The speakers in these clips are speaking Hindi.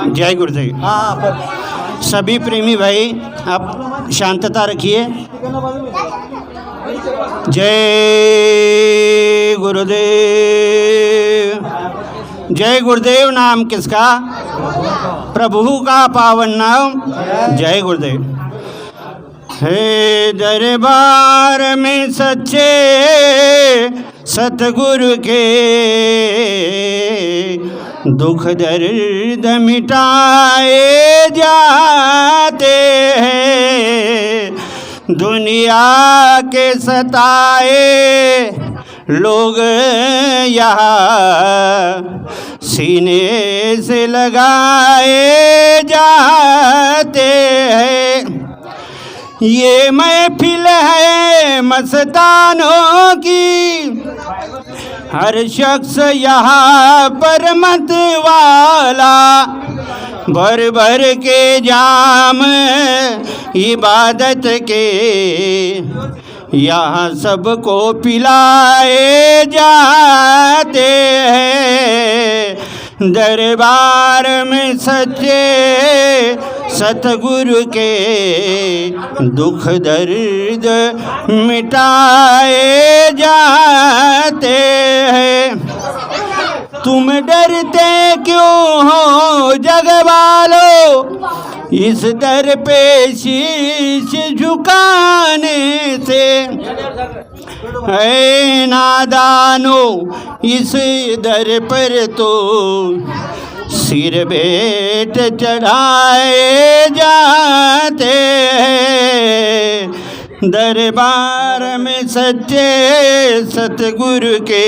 जय गुरुदेव। सभी प्रेमी भाई आप शांतता रखिए। जय गुरुदेव। जय गुरुदेव नाम किसका? प्रभु का पावन नाम। जय गुरुदेव। हे दरबार में सच्चे सतगुरु के दुख दर्द मिटाए जाते हैं। दुनिया के सताए लोग यहाँ सीने से लगाए जाते हैं। ये महफिल है मस्तानों की, हर शख्स यहाँ पर मत वाला, भर भर के जाम इबादत के यहाँ सबको पिलाए जाते हैं। दरबार में सच्चे सतगुरु के दुख दर्द मिटाए जाते हैं। तुम डरते क्यों हो जग वालों, इस दर पे शीश झुकाने से? है नादानो इस दर पर तो सिर भेंट चढ़ाए जाते हैं। दरबार में सच्चे सतगुरु के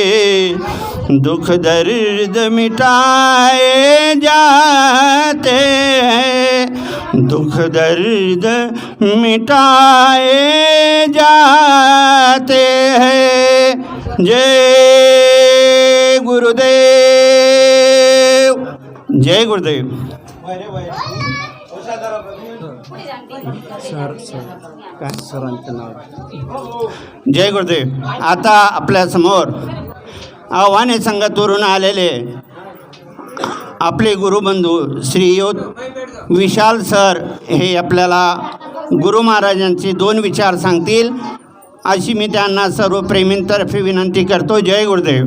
दुख दर्द मिटाए जाते हैं। दुख दर्द मिटाए जाते हैं। जय गुरुदेव। जय गुरुदेव। जय गुरुदेव। आता आपल्या समोर आव्हाने संघातून आलेले आपले गुरुबंधू श्रीयुत विशाल सर हे आपल्याला गुरु महाराजांचे 2 विचार सांगतील अशी मी त्यांना सर्व प्रेमींतर्फे विनंती करतो। जय गुरुदेव।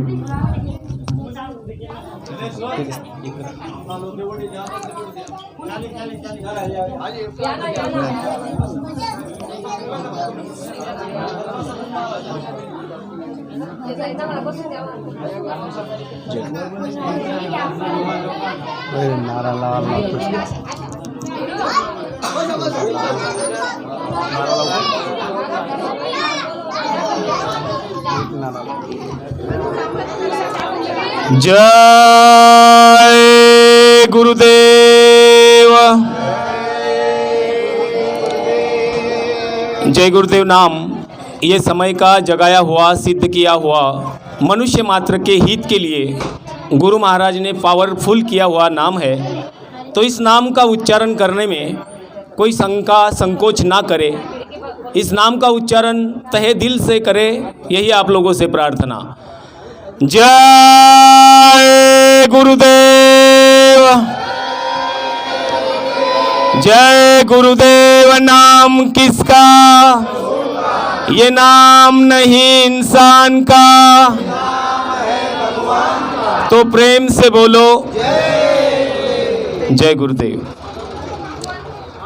जय गुरुदेव। जय गुरुदेव नाम ये समय का जगाया हुआ, सिद्ध किया हुआ, मनुष्य मात्र के हित के लिए गुरु महाराज ने पावरफुल किया हुआ नाम है। तो इस नाम का उच्चारण करने में कोई शंका संकोच ना करे, इस नाम का उच्चारण तहे दिल से करे, यही आप लोगों से प्रार्थना। जय गुरुदेव। जय गुरुदेव नाम किसका? ये नाम नहीं इंसान का, तो प्रेम से बोलो जय गुरुदेव।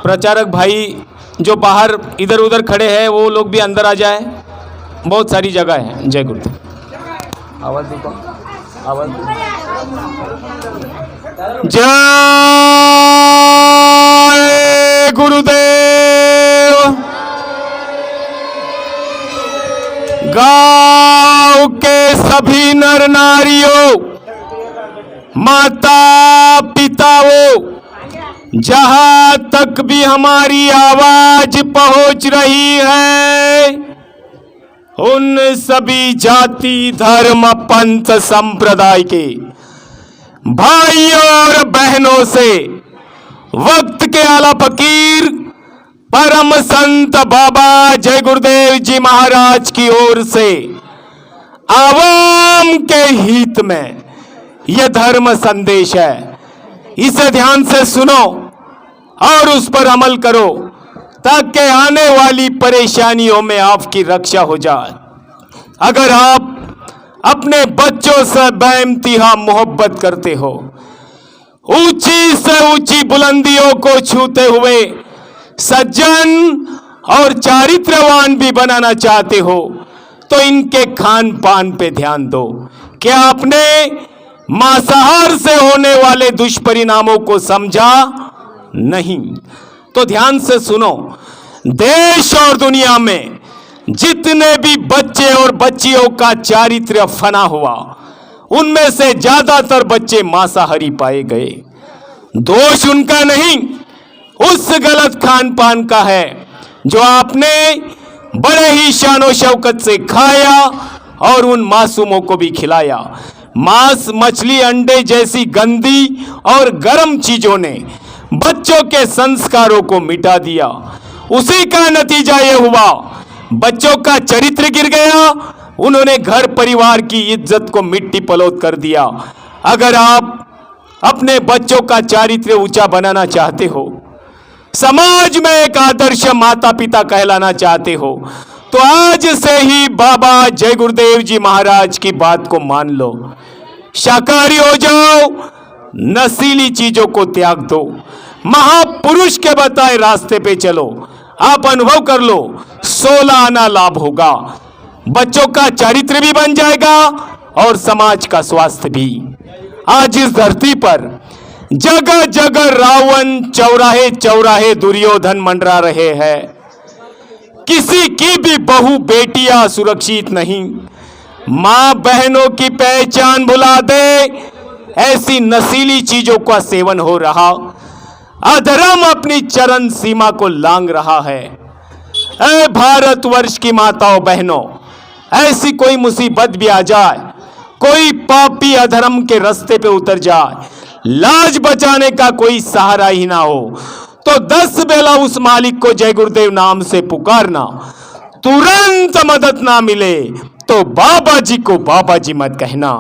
प्रचारक भाई जो बाहर इधर उधर खड़े हैं वो लोग भी अंदर आ जाए, बहुत सारी जगह है। जय गुरुदेव। आवाज दो, आवाज दो। जय गुरुदेव। गांव के सभी नर नारियों, माता पिताओं, जहां तक भी हमारी आवाज पहुंच रही है, उन सभी जाति धर्म पंथ संप्रदाय के भाइयों और बहनों से वक्त के आला फकीर परम संत बाबा जय गुरुदेव जी महाराज की ओर से आवाम के हित में यह धर्म संदेश है। इसे ध्यान से सुनो और उस पर अमल करो ताकि आने वाली परेशानियों में आपकी रक्षा हो जाए। अगर आप अपने बच्चों से बेइंतहा मोहब्बत करते हो, ऊंची से ऊंची बुलंदियों को छूते हुए सज्जन और चारित्रवान भी बनाना चाहते हो, तो इनके खान पान पे ध्यान दो। क्या आपने मांसाहार से होने वाले दुष्परिणामों को समझा? नहीं। तो ध्यान से सुनो, देश और दुनिया में जितने भी बच्चे और बच्चियों का चारित्र्य फना हुआ, उनमें से ज्यादातर बच्चे मांसाहारी पाए गए। दोष उनका नहीं, उस गलत खान पान का है जो आपने बड़े ही शानो शौकत से खाया और उन मासूमों को भी खिलाया। मांस, मछली, अंडे जैसी गंदी और गर्म चीजों ने बच्चों के संस्कारों को मिटा दिया। उसी का नतीजा यह हुआ, बच्चों का चरित्र गिर गया, उन्होंने घर परिवार की इज्जत को मिट्टी पलोत कर दिया। अगर आप अपने बच्चों का चारित्र ऊंचा बनाना चाहते हो, समाज में एक आदर्श माता पिता कहलाना चाहते हो, तो आज से ही बाबा जय गुरुदेव जी महाराज की बात को मान लो। शाकाहारी हो जाओ, नशीली चीजों को त्याग दो, महापुरुष के बताए रास्ते पे चलो। आप अनुभव कर लो, 16 आना लाभ होगा, बच्चों का चरित्र भी बन जाएगा और समाज का स्वास्थ्य भी। आज इस धरती पर जगह जगह रावण, चौराहे चौराहे दुर्योधन मंडरा रहे हैं। किसी की भी बहू बेटियां सुरक्षित नहीं। मां बहनों की पहचान भुला दे, ऐसी नशीली चीजों का सेवन हो रहा। अधर्म अपनी चरम सीमा को लांग रहा है। ऐ भारतवर्ष की माताओं बहनों, ऐसी कोई मुसीबत भी आ जाए, कोई पापी अधर्म के रास्ते पे उतर जाए, लाज बचाने का कोई सहारा ही ना हो, तो 10 बेला उस मालिक को जय गुरुदेव नाम से पुकारना। तुरंत मदद ना मिले तो बाबा जी को बाबा जी मत कहना।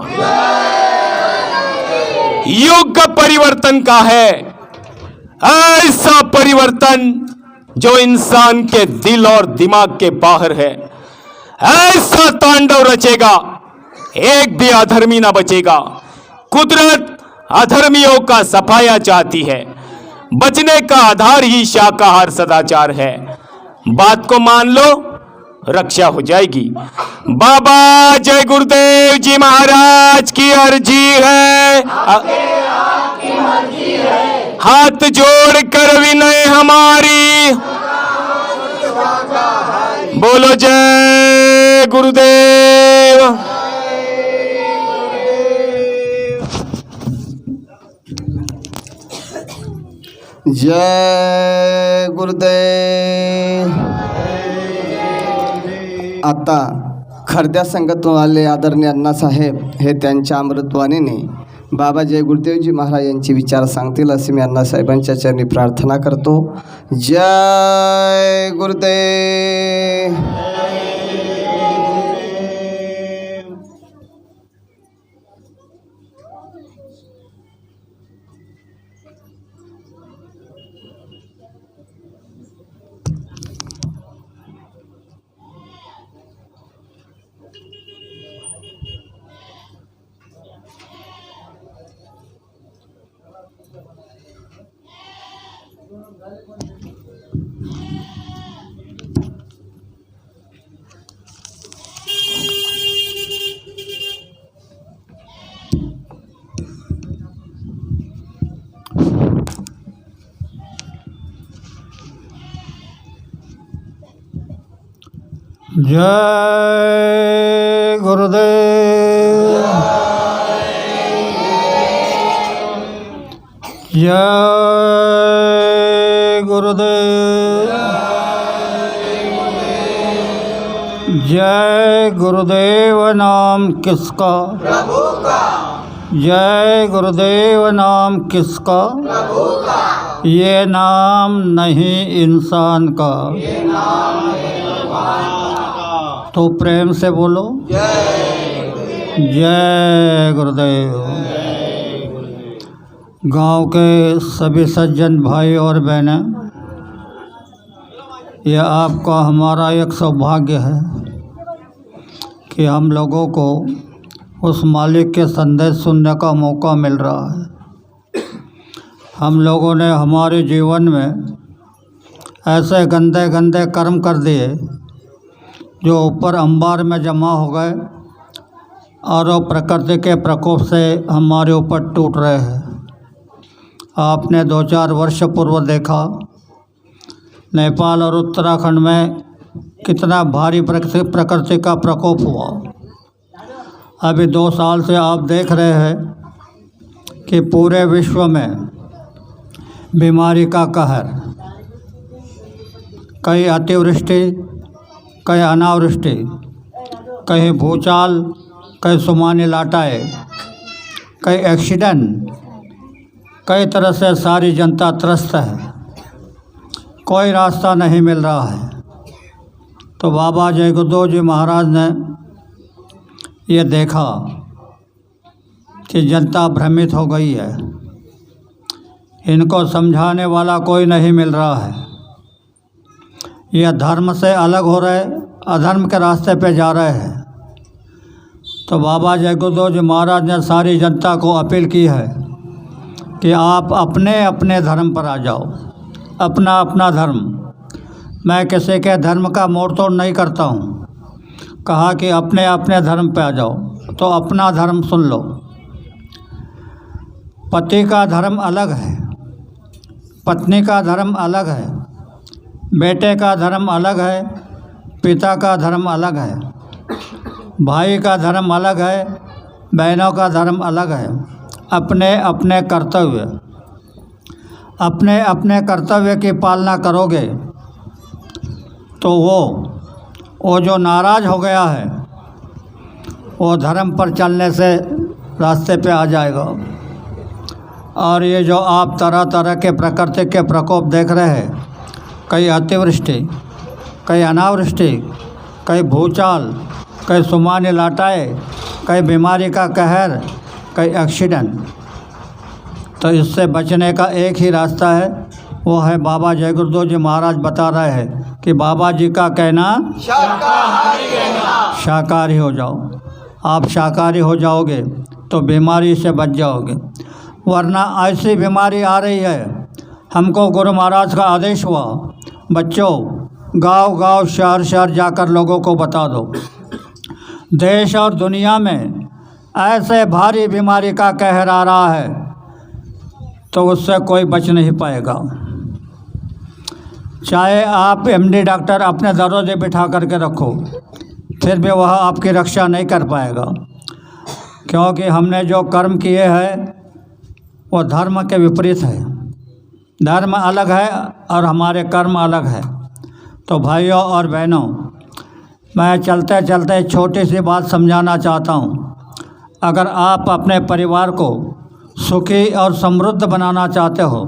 युग परिवर्तन का है, ऐसा परिवर्तन जो इंसान के दिल और दिमाग के बाहर है। ऐसा तांडव रचेगा, एक भी अधर्मी ना बचेगा। कुदरत अधर्मियों का सफाया चाहती है, बचने का आधार ही शाकाहार सदाचार है। बात को मान लो, रक्षा हो जाएगी। बाबा जय गुरुदेव जी महाराज की अर्जी है, हाथ जोड़ कर विनय हमारी, बोलो जय गुरुदेव। जय गुरुदेव। आता खर्द्या संघातून आले आदरणीय अण्णासाहेब हे त्यांच्या अमृतवाणीने बाबा जय गुरुदेवजी महाराज यांचे विचार सांगतील असे मी अण्णासाहेबांच्या चरणी प्रार्थना करतो। जय गुरुदेव। जय गुरुदेव। जय गुरुदेव। जय गुरुदेव नाम किसका? प्रभु का। जय गुरुदेव नाम किसका? प्रभु का। ये नाम नहीं इंसान का, ये नाम है भगवान का। तो प्रेम से बोलो जय गुरुदेव। गांव के सभी सज्जन भाई और बहनें, यह आपका हमारा एक सौभाग्य है कि हम लोगों को उस मालिक के संदेश सुनने का मौका मिल रहा है। हम लोगों ने हमारे जीवन में ऐसे गंदे गंदे कर्म कर दिए जो ऊपर अंबार में जमा हो गए और वो प्रकृति के प्रकोप से हमारे ऊपर टूट रहे हैं। आपने 2-4 वर्ष पूर्व देखा नेपाल और उत्तराखंड में कितना भारी प्रकृति का प्रकोप हुआ। अभी 2 साल से आप देख रहे हैं कि पूरे विश्व में बीमारी का कहर, कहीं अतिवृष्टि, कहीं अनावृष्टि, कहीं भूचाल, कहीं सुमानी लाटाएँ, कहीं एक्सीडेंट, कई तरह से सारी जनता त्रस्त है। कोई रास्ता नहीं मिल रहा है। तो बाबा जय गुरुदेव जी महाराज ने ये देखा कि जनता भ्रमित हो गई है, इनको समझाने वाला कोई नहीं मिल रहा है, यह धर्म से अलग हो रहे, अधर्म के रास्ते पे जा रहे हैं। तो बाबा जय गुरुदेव जी महाराज ने सारी जनता को अपील की है कि आप अपने अपने धर्म पर आ जाओ, अपना अपना धर्म। मैं किसी के धर्म का मोड़ तोड़ नहीं करता हूँ। कहा कि अपने अपने धर्म पे आ जाओ, तो अपना धर्म सुन लो। पति का धर्म अलग है, पत्नी का धर्म अलग है, बेटे का धर्म अलग है, पिता का धर्म अलग है, भाई का धर्म अलग है, बहनों का धर्म अलग है। अपने अपने कर्तव्य, अपने अपने कर्तव्य की पालना करोगे तो वो जो नाराज़ हो गया है वो धर्म पर चलने से रास्ते पे आ जाएगा। और ये जो आप तरह तरह के प्रकृति के प्रकोप देख रहे हैं, कहीं अतिवृष्टि, कहीं अनावृष्टि, कहीं भूचाल, कहीं सुमानी लाटाएँ, कहीं बीमारी का कहर, कहीं एक्सीडेंट, तो इससे बचने का एक ही रास्ता है, वो है बाबा जय गुरुदेव जी महाराज बता रहे हैं कि बाबा जी का कहना शाकाहारी हो जाओ। आप शाकाहारी हो जाओगे तो बीमारी से बच जाओगे, वरना ऐसी बीमारी आ रही है। हमको गुरु महाराज का आदेश हुआ, बच्चों गांव गांव शहर शहर जाकर लोगों को बता दो, देश और दुनिया में ऐसे भारी बीमारी का कहर आ रहा है तो उससे कोई बच नहीं पाएगा। चाहे आप एमडी डॉक्टर अपने दरोजे बिठा करके रखो, फिर भी वह आपकी रक्षा नहीं कर पाएगा, क्योंकि हमने जो कर्म किए हैं वो धर्म के विपरीत है। धर्म अलग है और हमारे कर्म अलग है। तो भाइयों और बहनों, मैं चलते चलते छोटी सी बात समझाना चाहता हूँ। अगर आप अपने परिवार को सुखी और समृद्ध बनाना चाहते हो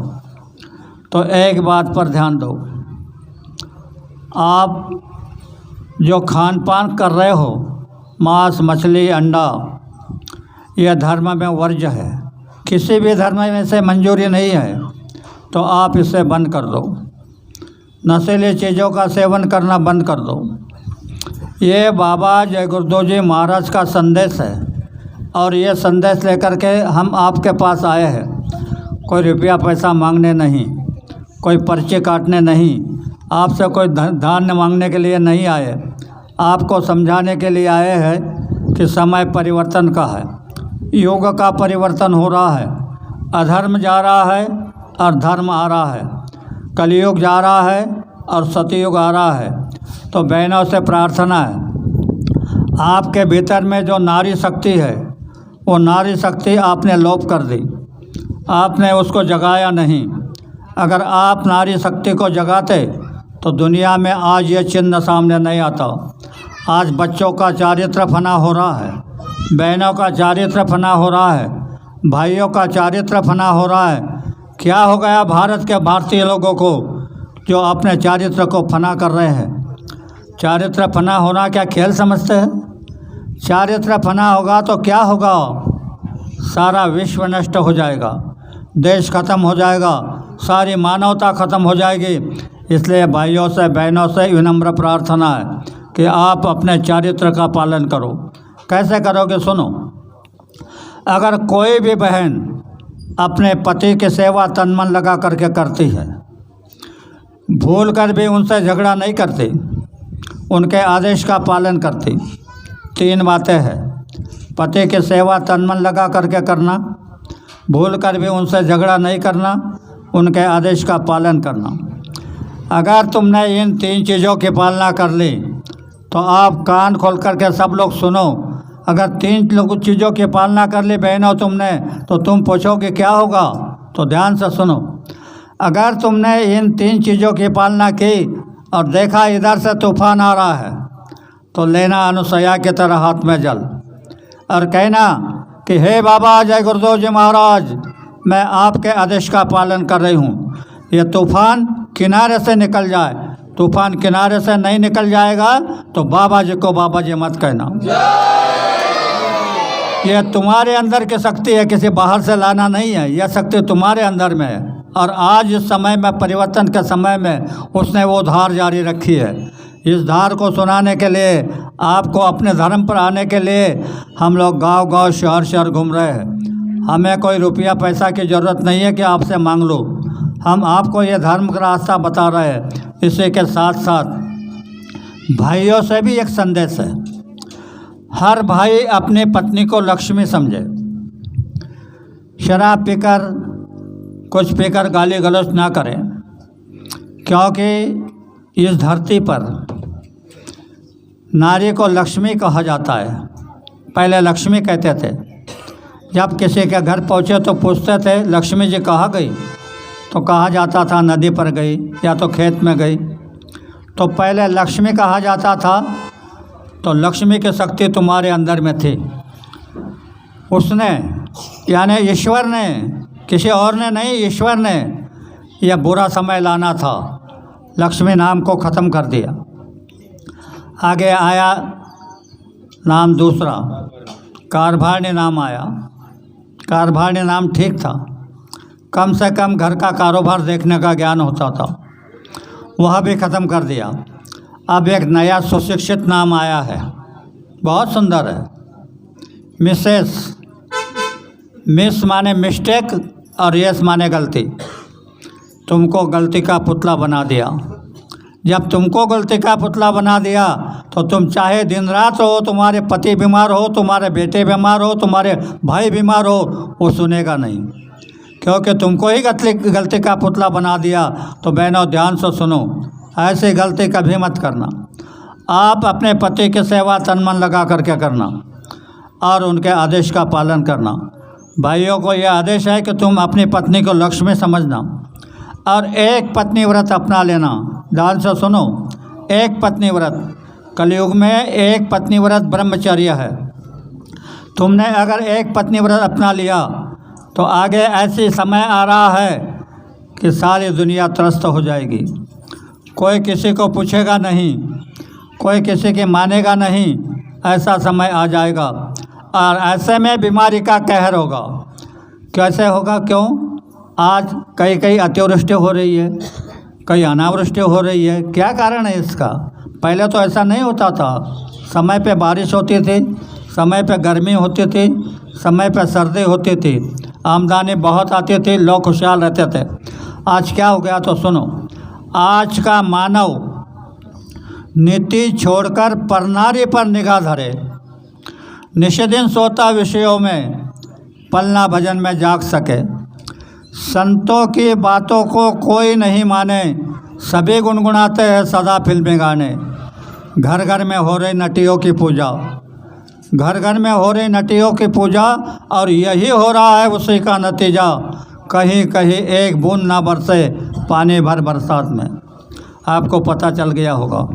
तो एक बात पर ध्यान दो। आप जो खान पान कर रहे हो, मांस, मछली, अंडा, यह धर्म में वर्ज्य है, किसी भी धर्म में से मंजूरी नहीं है, तो आप इसे बंद कर दो। नशीली चीज़ों का सेवन करना बंद कर दो। ये बाबा जय गुरुदेव जी महाराज का संदेश है और ये संदेश लेकर के हम आपके पास आए हैं। कोई रुपया पैसा मांगने नहीं, कोई पर्चे काटने नहीं, आपसे कोई धान्य मांगने के लिए नहीं आए। आपको समझाने के लिए आए हैं कि समय परिवर्तन का है, युग का परिवर्तन हो रहा है, अधर्म जा रहा है और धर्म आ रहा है, कलयुग जा रहा है और सतयुग आ रहा है। तो बहनों से प्रार्थना है, आपके भीतर में जो नारी शक्ति है वो नारी शक्ति आपने लोप कर दी, आपने उसको जगाया नहीं। अगर आप नारी शक्ति को जगाते तो दुनिया में आज ये चिन्ह सामने नहीं आता। आज बच्चों का चारित्र फना हो रहा है, बहनों का चारित्र फना हो रहा है, भाइयों का चारित्र फना हो रहा है। क्या हो गया भारत के भारतीय लोगों को जो अपने चारित्र को फना कर रहे हैं? चारित्र फना होना क्या खेल समझते हैं? चारित्र फना होगा तो क्या होगा? सारा विश्व नष्ट हो जाएगा, देश खत्म हो जाएगा, सारी मानवता खत्म हो जाएगी। इसलिए भाइयों से बहनों से विनम्र प्रार्थना है कि आप अपने चारित्र का पालन करो। कैसे करोगे? सुनो, अगर कोई भी बहन अपने पति की सेवा तन मन लगा करके करती है, भूल कर भी उनसे झगड़ा नहीं करती, उनके आदेश का पालन करती, 3 बातें हैं। पति की सेवा तन मन लगा करके करना, भूल कर भी उनसे झगड़ा नहीं करना, उनके आदेश का पालन करना। अगर तुमने इन 3 चीज़ों की पालना कर ली तो आप कान खोल करके सब लोग सुनो। अगर 3 चीज़ों की पालना कर ली बहनों तुमने, तो तुम पूछोगे क्या होगा? तो ध्यान से सुनो। अगर तुमने इन 3 चीज़ों की पालना की और देखा इधर से तूफान आ रहा है, तो लेना अनुसया की तरह हाथ में जल और कहना कि हे बाबा जय गुरुदेव जी महाराज, मैं आपके आदेश का पालन कर रही हूँ। ये तूफान किनारे से निकल जाए। तूफान किनारे से नहीं निकल जाएगा तो बाबा जी को बाबा जी मत कहना। ये तुम्हारे अंदर की शक्ति है, किसी बाहर से लाना नहीं है। यह शक्ति तुम्हारे अंदर में है और आज इस समय में, परिवर्तन के समय में, उसने वो धार जारी रखी है। इस धार को सुनाने के लिए, आपको अपने धर्म पर आने के लिए हम लोग गांव-गांव, शहर-शहर घूम रहे हैं। हमें कोई रुपया पैसा की ज़रूरत नहीं है कि आपसे मांग लो। हम आपको ये धर्म का रास्ता बता रहे हैं। इसी के साथ साथ भाइयों से भी एक संदेश है। हर भाई अपनी पत्नी को लक्ष्मी समझे। शराब पीकर, कुछ पीकर गाली गलौज ना करें, क्योंकि इस धरती पर नारी को लक्ष्मी कहा जाता है। पहले लक्ष्मी कहते थे। जब किसी के घर पहुँचे तो पूछते थे लक्ष्मी जी कहाँ गई, तो कहा जाता था नदी पर गई या तो खेत में गई। तो पहले लक्ष्मी कहा जाता था। तो लक्ष्मी की शक्ति तुम्हारे अंदर में थी। उसने, यानी ईश्वर ने, किसी और ने नहीं, ईश्वर ने यह बुरा समय लाना था, लक्ष्मी नाम को ख़त्म कर दिया। आगे आया नाम दूसरा, कारभाणी नाम आया। कारभाणी नाम ठीक था, कम से कम घर का कारोबार देखने का ज्ञान होता था, वह भी ख़त्म कर दिया। अब एक नया सुशिक्षित नाम आया है, बहुत सुंदर है, मिसेस। मिस माने मिस्टेक और यस माने गलती। तुमको गलती का पुतला बना दिया। जब तुमको गलती का पुतला बना दिया तो तुम चाहे दिन रात हो, तुम्हारे पति बीमार हो, तुम्हारे बेटे बीमार हो, तुम्हारे भाई बीमार हो, वो सुनेगा नहीं, क्योंकि तुमको ही गलती का पुतला बना दिया। तो बहनों ध्यान से सुनो, ऐसी गलती कभी मत करना। आप अपने पति की सेवा तन मन लगा करके करना और उनके आदेश का पालन करना। भाइयों को यह आदेश है कि तुम अपनी पत्नी को लक्ष्मी समझना और एक पत्नी व्रत अपना लेना। ध्यान से सुनो, एक पत्नी व्रत, कलयुग में एक पत्नी व्रत ब्रह्मचर्य है। तुमने अगर एक पत्नी व्रत अपना लिया तो आगे ऐसी समय आ रहा है कि सारी दुनिया त्रस्त हो जाएगी। कोई किसी को पूछेगा नहीं, कोई किसी की मानेगा नहीं, ऐसा समय आ जाएगा। और ऐसे में बीमारी का कहर होगा। कैसे होगा? क्यों? आज कई अतिवृष्टि हो रही है, कई अनावृष्टि हो रही है। क्या कारण है इसका? पहले तो ऐसा नहीं होता था। समय पे बारिश होती थी, समय पे गर्मी होती थी, समय पे सर्दी होती थी, आमदनी बहुत आती थी, लोग खुशहाल रहते थे। आज क्या हो गया? तो सुनो, आज का मानव नीति छोड़कर परनारी पर निगाह धरे, निष्दिन सोता विषयों में, पलना भजन में जाग सके। संतों की बातों को कोई नहीं माने, सभी गुनगुनाते हैं सदा फिल्मी गाने। घर घर में हो रही नटियों की पूजा, घर घर में हो रही नटियों की पूजा, और यही हो रहा है उसी का नतीजा। कहीं कहीं एक बूंद ना बरसे पानी भर बरसात में। आपको पता चल गया होगा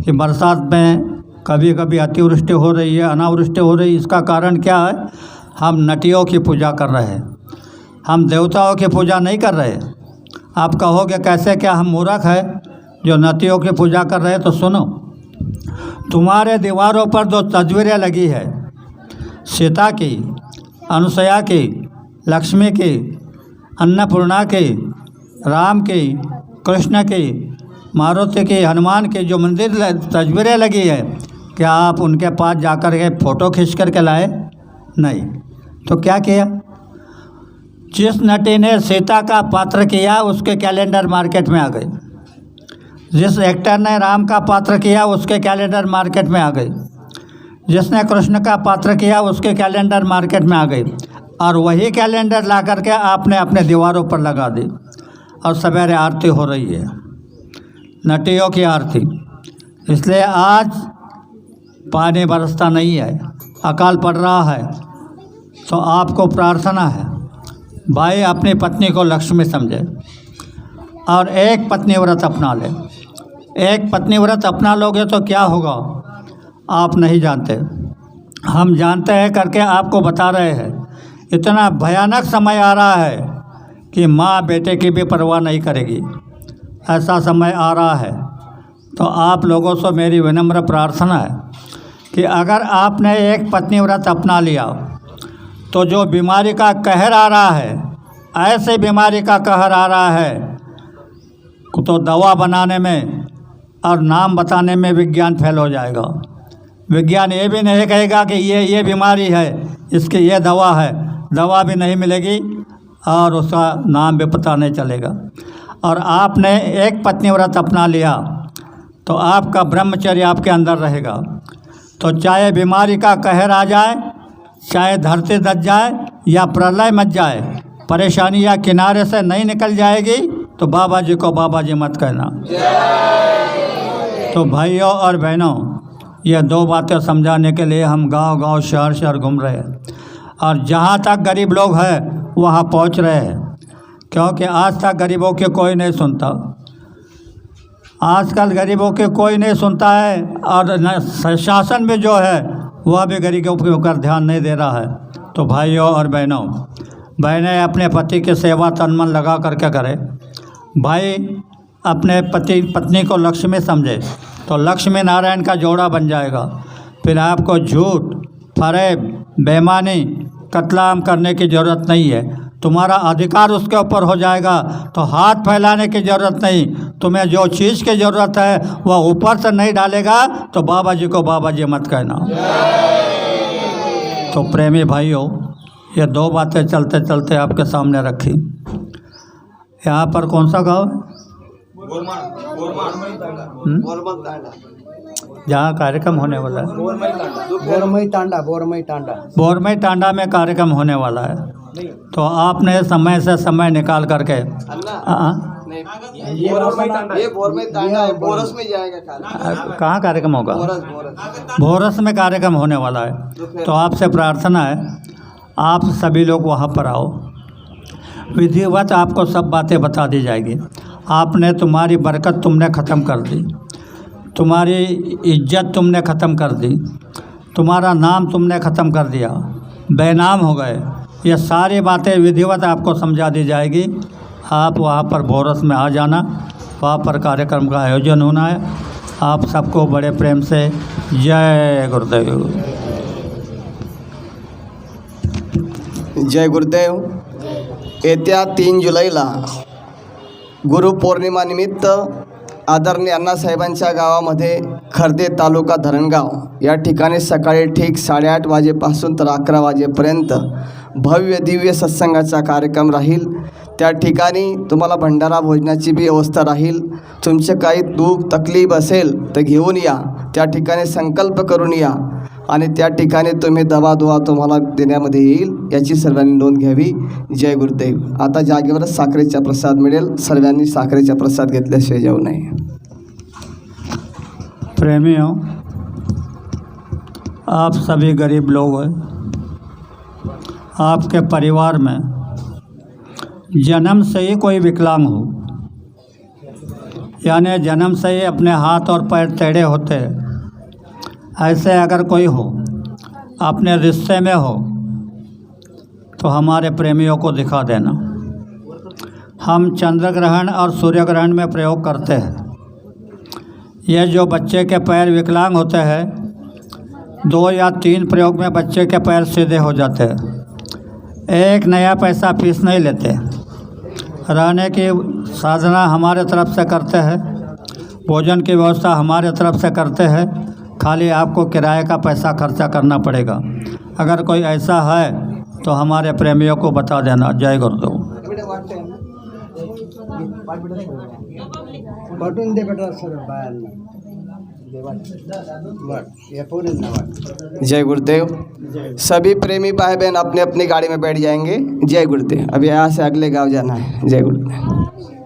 कि बरसात में कभी कभी अतिवृष्टि हो रही है, अनावृष्टि हो रही है। इसका कारण क्या है? हम नटियों की पूजा कर रहे हैं, हम देवताओं की पूजा नहीं कर रहे। आप कहोगे कैसे, क्या हम मूर्ख हैं जो नटियों की पूजा कर रहे हैं? तो सुनो, तुम्हारे दीवारों पर जो तस्वीरें लगी है, सीता की, अनुसुईया की, लक्ष्मी की, अन्नपूर्णा की, राम की, कृष्ण की, मारुति की, हनुमान की, जो मंदिर तस्वीरें लगी है, क्या आप उनके पास जाकर के फ़ोटो खींच कर के लाए? नहीं। तो क्या किया? जिस नटी ने सीता का पात्र किया उसके कैलेंडर मार्केट में आ गए, जिस एक्टर ने राम का पात्र किया उसके कैलेंडर मार्केट में आ गई, जिसने कृष्ण का पात्र किया उसके कैलेंडर मार्केट में आ गई, और वही कैलेंडर ला करके आपने अपने दीवारों पर लगा दी। और सवेरे आरती हो रही है, नटियों की आरती। इसलिए आज पानी बरसता नहीं है, अकाल पड़ रहा है। तो आपको प्रार्थना है, भाई अपनी पत्नी को लक्ष्मी समझे और एक पत्नी व्रत अपना ले। एक पत्नी व्रत अपना लोगे तो क्या होगा आप नहीं जानते, हम जानते हैं करके आपको बता रहे हैं। इतना भयानक समय आ रहा है कि माँ बेटे की भी परवाह नहीं करेगी, ऐसा समय आ रहा है। तो आप लोगों से मेरी विनम्र प्रार्थना है कि अगर आपने एक पत्नी व्रत अपना लिया तो जो बीमारी का कहर आ रहा है, ऐसे बीमारी का कहर आ रहा है, तो दवा बनाने में और नाम बताने में विज्ञान फेल हो जाएगा। विज्ञान ये भी नहीं कहेगा कि ये बीमारी है, इसकी ये दवा है, दवा भी नहीं मिलेगी और उसका नाम भी पता नहीं चलेगा। और आपने एक पत्नी व्रत अपना लिया तो आपका ब्रह्मचर्य आपके अंदर रहेगा। तो चाहे बीमारी का कहर आ जाए, चाहे धरती दब जाए या प्रलय मच जाए, परेशानी या किनारे से नहीं निकल जाएगी। तो बाबा जी को बाबा जी मत कहना। तो भाइयों और बहनों, ये दो बातें समझाने के लिए हम गांव-गांव, शहर-शहर घूम रहे हैं और जहां तक गरीब लोग हैं वहां पहुंच रहे हैं, क्योंकि आज तक गरीबों के कोई नहीं सुनता। आजकल गरीबों के कोई नहीं सुनता है और शासन भी जो है वह भी गरीबों के ऊपर ध्यान नहीं दे रहा है। तो भाइयों और बहनों, बहनें अपने पति की सेवा तन मन लगा करके करें। भाई अपने पत्नी को लक्ष्मी समझे तो लक्ष्मी नारायण का जोड़ा बन जाएगा। फिर आपको झूठ, फरेब, बेईमानी, कत्लेआम करने की ज़रूरत नहीं है। तुम्हारा अधिकार उसके ऊपर हो जाएगा। तो हाथ फैलाने की ज़रूरत नहीं, तुम्हें जो चीज़ की ज़रूरत है वह ऊपर से नहीं डालेगा। तो बाबा जी को बाबा जी मत कहना। तो प्रेमी भाइयों, ये दो बातें चलते चलते आपके सामने रखी। यहाँ पर कौन सा गाँव है जहाँ कार्यक्रम होने वाला है? बोरमई टांडा में कार्यक्रम होने वाला है। तो आपने समय से समय निकाल करके कहाँ कार्यक्रम होगा? भोरस में कार्यक्रम होने वाला है। तो आपसे प्रार्थना है, आप सभी लोग वहाँ पर आओ। विधिवत आपको सब बातें बता दी जाएगी। आपने तुम्हारी बरकत तुमने ख़त्म कर दी, तुम्हारी इज्जत तुमने ख़त्म कर दी, तुम्हारा नाम तुमने ख़त्म कर दिया, बेनाम हो गए। ये सारी बातें विधिवत आपको समझा दी जाएगी। आप वहाँ पर भोरस में आ जाना, वहाँ पर कार्यक्रम का आयोजन होना है। आप सबको बड़े प्रेम से जय गुरुदेव। जय गुरुदेव। येत्या 3 जुलैला गुरुपौर्णिमा निमित्त आदरणीय अण्णासाहेबांच्या गावामध्ये खर्दे तालुका धरणगाव या ठिकाणी सकाळी ठीक 8:30 वाजेपासून तर 11 वाजेपर्यंत भव्य दिव्य सत्संगाचा कार्यक्रम राहील। त्या ठिकाणी तुम्हाला भंडारा भोजनाची बी व्यवस्था राहील। तुमचे काही दुःख तकलीफ असेल तर घेऊन या, त्या ठिकाणी संकल्प करून या आणि त्या ठिकाणी तुम्ही दवा दुवा तुम्हाला देण्यामध्ये येईल, याची सर्वांनी नोंद घ्यावी। जय गुरुदेव। आता जागेवरच साखरेचा प्रसाद मिळेल, सर्वांनी साखरेचा प्रसाद घेतल्याशिवाय जाऊ नये। प्रेमियों, आप सभी गरीब लोग हैं। आपके परिवार में जन्म से ही कोई विकलांग हो, यानी जन्म से ही अपने हाथ और पैर टेढ़े होते हैं, ऐसे अगर कोई हो, अपने रिश्ते में हो, तो हमारे प्रेमियों को दिखा देना। हम चंद्र ग्रहण और सूर्य ग्रहण में प्रयोग करते हैं। यह जो बच्चे के पैर विकलांग होते हैं, 2 या 3 प्रयोग में बच्चे के पैर सीधे हो जाते हैं। 1 नया पैसा फीस नहीं लेते। रहने की साधना हमारे तरफ से करते हैं, भोजन की व्यवस्था हमारे तरफ से करते हैं। खाली आपको किराए का पैसा खर्चा करना पड़ेगा। अगर कोई ऐसा है तो हमारे प्रेमियों को बता देना। जय गुरुदेव। जय गुरुदेव। सभी प्रेमी भाई बहन अपने अपनी गाड़ी में बैठ जाएंगे। जय गुरुदेव। अब यहाँ से अगले गांव जाना है। जय गुरुदेव।